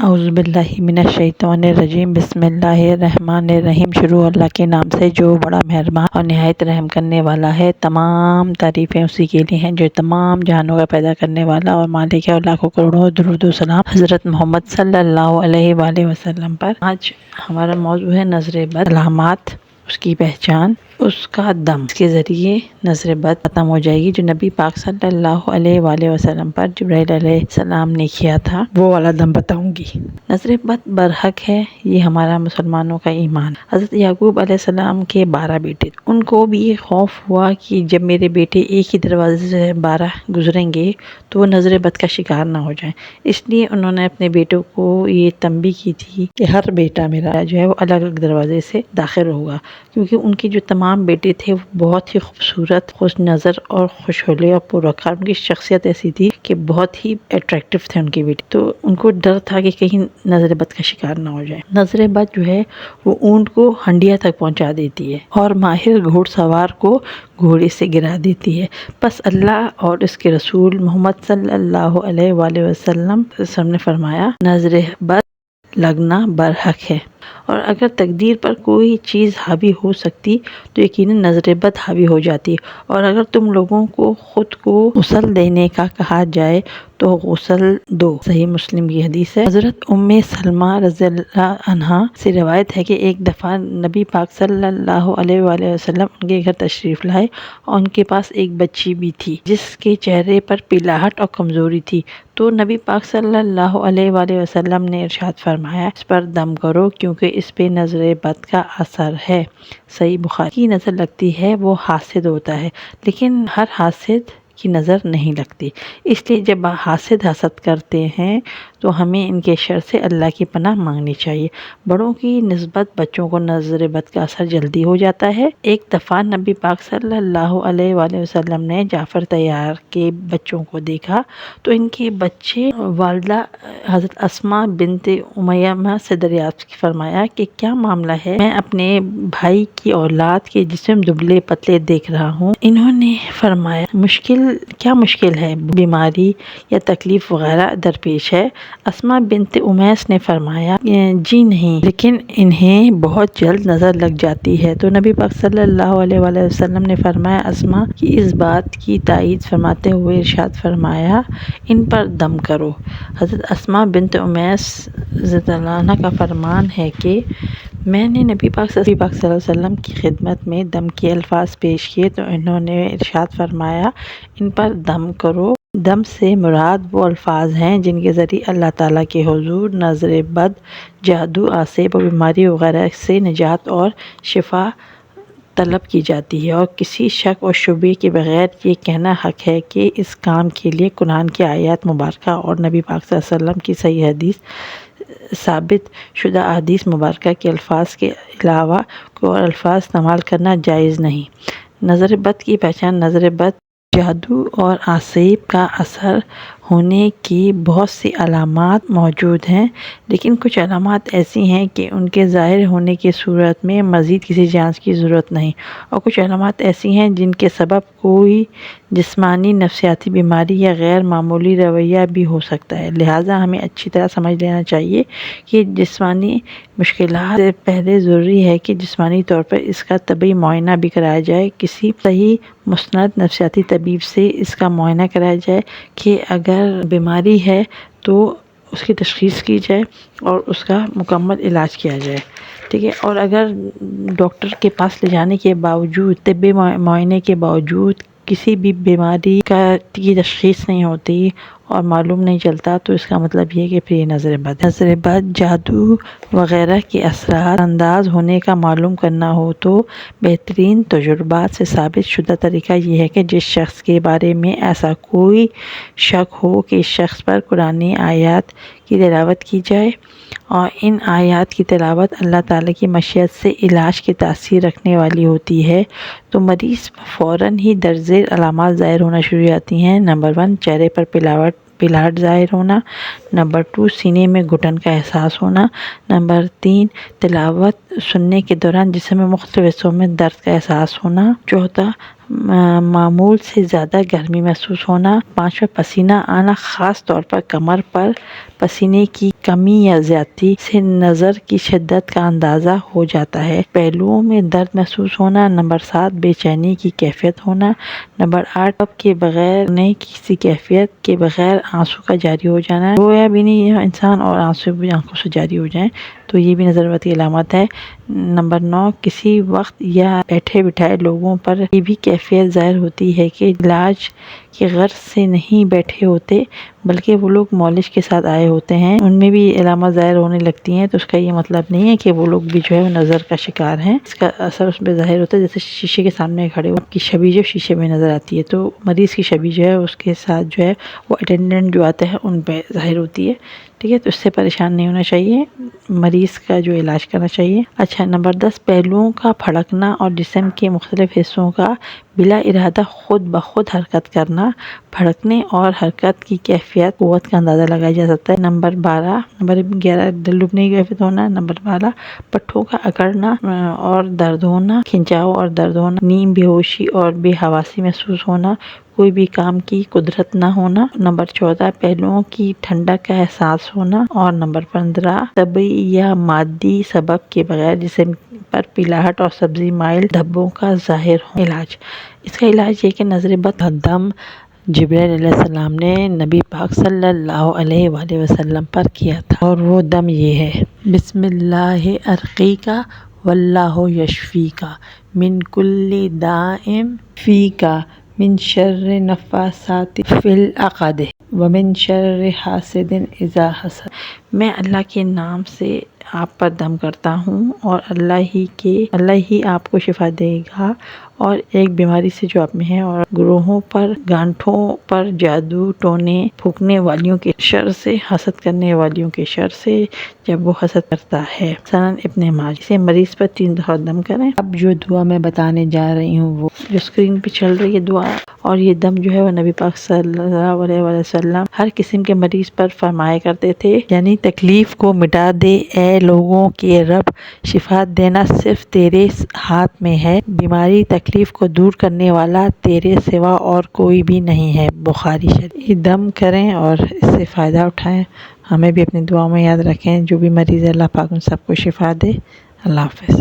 اعوذ باللہ من الشیطان الرجیم، بسم اللہ الرحمن الرحیم۔ شروع اللہ کے نام سے جو بڑا مہربان اور نہایت رحم کرنے والا ہے۔ تمام تعریفیں اسی کے لیے ہیں جو تمام جہانوں کا پیدا کرنے والا اور مالک ہے، اور لاکھوں کروڑوں درود و سلام حضرت محمد صلی اللہ علیہ وآلہ وسلم پر۔ آج ہمارا موضوع ہے نظر بد، علامات، اس کی پہچان، اس کا دم، اس کے ذریعے نظر بد ختم ہو جائے گی۔ جو نبی پاک صلی اللہ علیہ وآلہ وسلم پر جبرائیل علیہ السلام نے کیا تھا، وہ والا دم بتاؤں گی۔ نظر بد برحق ہے، یہ ہمارا مسلمانوں کا ایمان۔ حضرت یعقوب علیہ السلام کے 12 بیٹے، ان کو بھی یہ خوف ہوا کہ جب میرے بیٹے ایک ہی دروازے سے 12 گزریں گے تو وہ نظر بد کا شکار نہ ہو جائیں، اس لیے انہوں نے اپنے بیٹوں کو یہ تنبیہ کی تھی کہ ہر بیٹا میرا جو ہے وہ الگ الگ دروازے سے داخل ہوگا، کیونکہ ان کے جو تمام بیٹے تھے وہ بہت ہی خوبصورت، خوش نظر اور خوش حلیہ اور پروقار، ان کی شخصیت ایسی تھی کہ بہت ہی اٹریکٹو تھے ان کے بیٹے، تو ان کو ڈر تھا کہ کہیں نظر بد کا شکار نہ ہو جائے۔ نظر بد جو ہے وہ اونٹ کو ہنڈیا تک پہنچا دیتی ہے اور ماہر گھوڑ سوار کو گھوڑے سے گرا دیتی ہے۔ بس اللہ اور اس کے رسول محمد صلی اللہ علیہ وآلہ وسلم نے فرمایا نظر بد لگنا برحق ہے، اور اگر تقدیر پر کوئی چیز حاوی ہو سکتی تو یقیناً نظر بد حاوی ہو جاتی، اور اگر تم لوگوں کو خود کو غسل دینے کا کہا جائے تو غسل دو۔ صحیح مسلم کی حدیث ہے۔ حضرت ام سلمہ رضی اللہ عنہا سے روایت ہے کہ ایک دفعہ نبی پاک صلی اللہ علیہ وآلہ وسلم ان کے گھر تشریف لائے، اور ان کے پاس ایک بچی بھی تھی جس کے چہرے پر پیلاہٹ اور کمزوری تھی، تو نبی پاک صلی اللہ علیہ وآلہ وسلم نے ارشاد فرمایا اس پر دم کرو کیونکہ اس پہ نظر بد کا اثر ہے۔ صحیح بخاری۔ کی نظر لگتی ہے وہ حاسد ہوتا ہے، لیکن ہر حاسد کی نظر نہیں لگتی، اس لیے جب حاسد حسد کرتے ہیں تو ہمیں ان کے شر سے اللہ کی پناہ مانگنی چاہیے۔ بڑوں کی نسبت بچوں کو نظر بد کا اثر جلدی ہو جاتا ہے۔ ایک دفعہ نبی پاک صلی اللہ علیہ وآلہ وسلم نے جعفر طیار کے بچوں کو دیکھا تو ان کے بچے والدہ حضرت اسماء بنت امیہ سے دریافت فرمایا کہ کیا معاملہ ہے، میں اپنے بھائی کی اولاد کے جسم دبلے پتلے دیکھ رہا ہوں۔ انہوں نے فرمایا کیا مشکل ہے، بیماری یا تکلیف وغیرہ درپیش ہے؟ اسماء بنت امیس نے فرمایا جی نہیں، لیکن انہیں بہت جلد نظر لگ جاتی ہے۔ تو نبی پاک صلی اللہ علیہ وآلہ وسلم نے فرمایا اسماء کی اس بات کی تائید فرماتے ہوئے ارشاد فرمایا ان پر دم کرو۔ حضرت اسماء بنت امیس رضی اللہ عنہا کا فرمان ہے کہ میں نے نبی پاک صلی اللہ علیہ وسلم کی خدمت میں دم کے الفاظ پیش کیے تو انہوں نے ارشاد فرمایا ان پر دم کرو۔ دم سے مراد وہ الفاظ ہیں جن کے ذریعے اللہ تعالیٰ کے حضور نظر بد، جادو، عصیب اور بیماری وغیرہ سے نجات اور شفا طلب کی جاتی ہے، اور کسی شک اور شبہ کے بغیر یہ کہنا حق ہے کہ اس کام کے لیے قرآن کی آیات مبارکہ اور نبی پاک صلی اللہ علیہ وسلم کی صحیح حدیث، ثابت شدہ احادیث مبارکہ کے الفاظ کے علاوہ کوئی اور الفاظ استعمال کرنا جائز نہیں۔ نظر بد کی پہچان۔ نظر بد، جادو اور عصیب کا اثر ہونے کی بہت سی علامات موجود ہیں، لیکن کچھ علامات ایسی ہیں کہ ان کے ظاہر ہونے کی صورت میں مزید کسی جانچ کی ضرورت نہیں، اور کچھ علامات ایسی ہیں جن کے سبب کوئی جسمانی، نفسیاتی بیماری یا غیر معمولی رویہ بھی ہو سکتا ہے۔ لہٰذا ہمیں اچھی طرح سمجھ لینا چاہیے کہ جسمانی مشکلات سے پہلے ضروری ہے کہ جسمانی طور پر اس کا طبی معائنہ بھی کرایا جائے، کسی صحیح مسند نفسیاتی طبیب سے اس کا معائنہ کرایا جائے کہ اگر بیماری ہے تو اس کی تشخیص کی جائے اور اس کا مکمل علاج کیا جائے، ٹھیک ہے۔ اور اگر ڈاکٹر کے پاس لے جانے کے باوجود، طبی معائنے کے باوجود کسی بھی بیماری کی تشخیص نہیں ہوتی اور معلوم نہیں چلتا تو اس کا مطلب یہ کہ پھر یہ نظر بد ہے۔ نظر بد، جادو وغیرہ کے اثرات انداز ہونے کا معلوم کرنا ہو تو بہترین تجربات سے ثابت شدہ طریقہ یہ ہے کہ جس شخص کے بارے میں ایسا کوئی شک ہو کہ اس شخص پر قرآن آیات کی تلاوت کی جائے، اور ان آیات کی تلاوت اللہ تعالیٰ کی مشیت سے علاج کی تاثیر رکھنے والی ہوتی ہے، تو مریض فوراً ہی درج ذیل علامات ظاہر ہونا شروع ہو جاتی ہیں۔ نمبر 1، چہرے پر پیلاہٹ ظاہر ہونا۔ نمبر 2، سینے میں گھٹن کا احساس ہونا۔ نمبر 3، تلاوت سننے کے دوران جسم میں مختلف حصوں میں درد کا احساس ہونا۔ چوتھا، معمول سے زیادہ گرمی محسوس ہونا، پانچواں پسینہ آنا، خاص طور پر کمر پر پسینے کی کمی یا زیادتی سے نظر کی شدت کا اندازہ ہو جاتا ہے۔ پہلوؤں میں درد محسوس ہونا۔ نمبر 7 بے چینی کی کیفیت ہونا۔ نمبر 8 اب کے بغیر ہونے کسی کیفیت کے بغیر آنسو کا جاری ہو جانا، رویا بھی نہیں انسان اور آنسو بھی آنکھوں سے جاری ہو جائیں تو یہ بھی نظر بد کی علامت ہے۔ نمبر 9 کسی وقت یا بیٹھے بٹھائے لوگوں پر یہ بھی کیفیت ظاہر ہوتی ہے کہ علاج کی غرض سے نہیں بیٹھے ہوتے بلکہ وہ لوگ مالش کے ساتھ آئے ہوتے ہیں، ان میں بھی علامات ظاہر ہونے لگتی ہیں، تو اس کا یہ مطلب نہیں ہے کہ وہ لوگ بھی جو ہے نظر کا شکار ہیں۔ اس کا اثر اس پہ ظاہر ہوتا ہے جیسے شیشے کے سامنے کھڑے ہو، آپ کی چھبی جو شیشے میں نظر آتی ہے تو مریض کی چھبی جو ہے اس کے ساتھ جو ہے وہ اٹینڈنٹ جو آتے ہیں ان پہ ظاہر ہوتی ہے، ٹھیک ہے، تو اس سے پریشان نہیں ہونا چاہیے، مریض کا جو علاج کرنا چاہیے۔ اچھا، نمبر 10 پہلوؤں کا پھڑکنا اور جسم کے مختلف حصوں کا بلا ارادہ خود بخود حرکت کرنا، پھڑکنے اور حرکت کی کیفیت قوت کا اندازہ لگایا جا سکتا ہے۔ نمبر 11 دل ڈوبنے کی کیفیت ہونا۔ نمبر 12 پٹھوں کا اکڑنا اور درد ہونا، کھنچاؤ اور درد ہونا، نیم، بے ہوشی اور بے حواسی محسوس ہونا، کوئی بھی کام کی قدرت نہ ہونا۔ نمبر 14 پہلوؤں کی ٹھنڈک کا احساس ہونا، اور نمبر 15 طبعی یا مادی سبب کے بغیر جسم پر پیلاہٹ اور سبزی مائل دھبوں کا ظاہر ہونا۔ علاج، اس کا علاج یہ کہ نظر بد دم جبرائیل علیہ السلام نے نبی پاک صلی اللہ علیہ وآلہ وسلم پر کیا تھا، اور وہ دم یہ ہے: بسم اللہ ارقیک واللہ یشفیک من کل داء فیک من شر النفاثات فی العقد ومن شر حاسد اذا حسد۔ میں اللہ کے نام سے آپ پر دم کرتا ہوں اور اللہ ہی آپ کو شفا دے گا، اور ایک بیماری سے جو آپ میں ہے، اور گروہوں پر، گانٹھوں پر، جادو ٹونے پھونکنے والیوں کے شر سے، حسد کرنے والیوں کے شر سے جب وہ حسد کرتا ہے۔ سنن ابن ماجہ۔ سے مریض پر 3 دفعہ دم کریں۔ اب جو دعا میں بتانے جا رہی ہوں وہ جو اسکرین پہ چل رہی ہے دعا، اور یہ دم جو ہے وہ نبی پاک صلی اللہ علیہ وسلم ہر قسم کے مریض پر فرمایا کرتے تھے، یعنی تکلیف کو مٹا دے اے لوگوں کے رب، شفا دینا صرف تیرے ہاتھ میں ہے، بیماری تکلیف کو دور کرنے والا تیرے سوا اور کوئی بھی نہیں ہے۔ بخاری شریف۔ یہ دم کریں اور اس سے فائدہ اٹھائیں، ہمیں بھی اپنی دعاؤں میں یاد رکھیں، جو بھی مریض ہے اللہ پاک ان سب کو شفا دے۔ اللہ حافظ۔